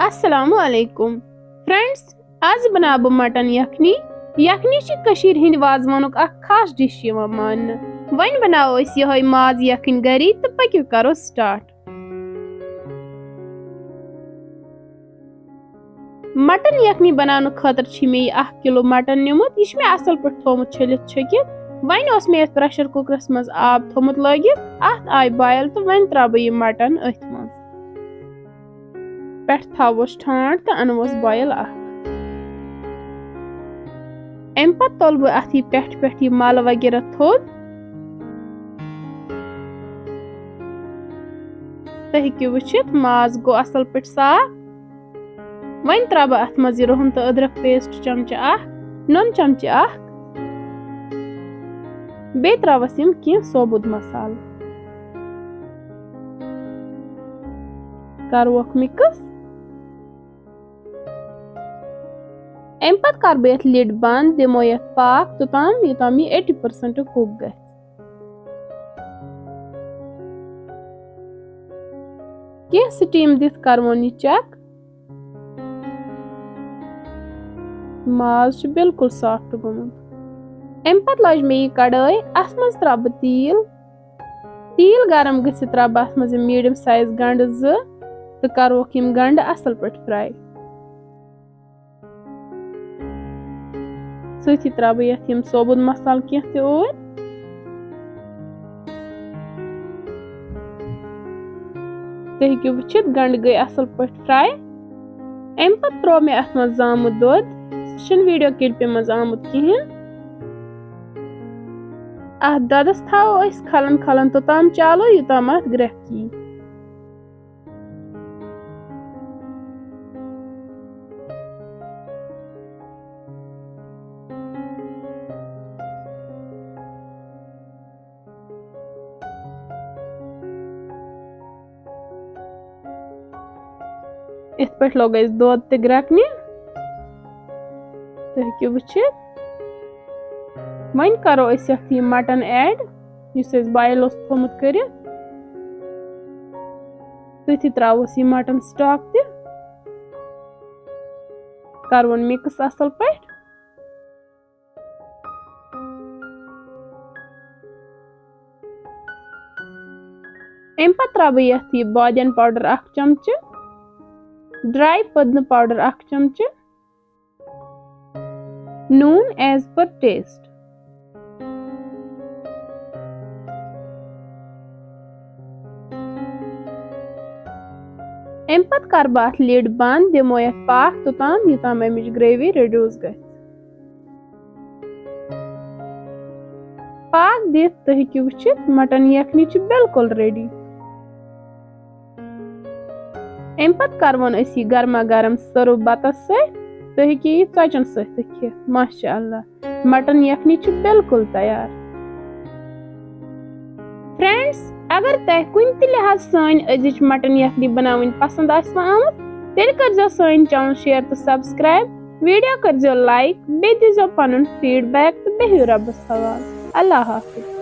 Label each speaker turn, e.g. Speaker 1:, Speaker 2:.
Speaker 1: अस्सलामु अलैकुम फ्रेंड्स, आज बनाब मटन यखनी। यखनी कशीर हिंद वाजवानुक खास डिश मान। वन बनाओ यह माज यखन गरी तो पक्यू करो स्टार्ट। मटन यखनी बनाने खतर मे 1 किलो मटन निमुत। यह मे असल पे थोमुत छलित छकित। वन उस मे प्रेशर कुकरस मज आब थोमुत लगित। अत आय बॉयल तो वन त्रा बह यह मटन अथ मज। पेट थवोस ठांड तो अनवोस बॉयल अम पत तोल बह अथ पेट यह मल वगैरह थोद। तो हेकू वुचित माज गो असल पे साफ। वन त्रा बह अथ मज रुहन तो अदरक पेस्ट चमचा नुन चमचा बे त्रावस कह सोबुद मसाल करवोक मिक्स। अम पत कर बह लिड बंद दिमो यथ पाक तोताम योताम यह 80% कुक गए। कह स्टीम दिथ करवोन यह चेक। माज बिल्कुल सॉफ्ट गोमुत। अम पत लज मे यह कड़ाई अस मज त्रा बह तील गरम गि त्रा बह अत मज मीडियम साइज गंड 2 तो करवोक यम गंड असल पे फ्राई। सही त्रा बह यथ यम सोबुद मसाल कह तोर। तो हेकू वुचित गंड गई असल पे फ्राई। अम पत त्रो मे अत मज जामुत दोद। सह वीडियो क्लिप मज आमुत कहें। अत ददस थवो खलन खलन तोताम चालो योताम अत ग्रेख यी। इत पे लोग दोद ते ग्रेकने। तो हेकू वुचित वन करो यह मटन ऐड इस बॉयल थोमुत करित। तथी त्रावोस यह मटन स्टॉक ते करवन मिक्स असल पे। अम पत त्रा बह यथ यह बादियन पाउडर 1 चमच, ड्राई पुदीना पाउडर 1 चमच, नून एज पर टेस्ट। अम पत कर बह लिड बंद दिमो यथ पाक तोताम योताम अमिच ग्रेवी रिड्यूस गई। पाक दिथ तो हेकू वुचित मटन यखनी बिल्कुल रेडी। अम पत करवन यह गर्मा गर्म सर्व बतस सत। तो हेकू यह षचन सत खे। माशाअल्लाह मटन यखनी बिल्कुल तैयार। फ्रेंड्स, अगर तह कुन त लिहाज सान अजिच मटन यखनी बनावन पसंद आमत तेल कर सान चैनल शेयर तो सब्सक्राइब। वीडियो कर लाइक बे दीजो पनुन फीडबैक तो बेहियो रब्बस हवाल। अल्लाह हाफिज।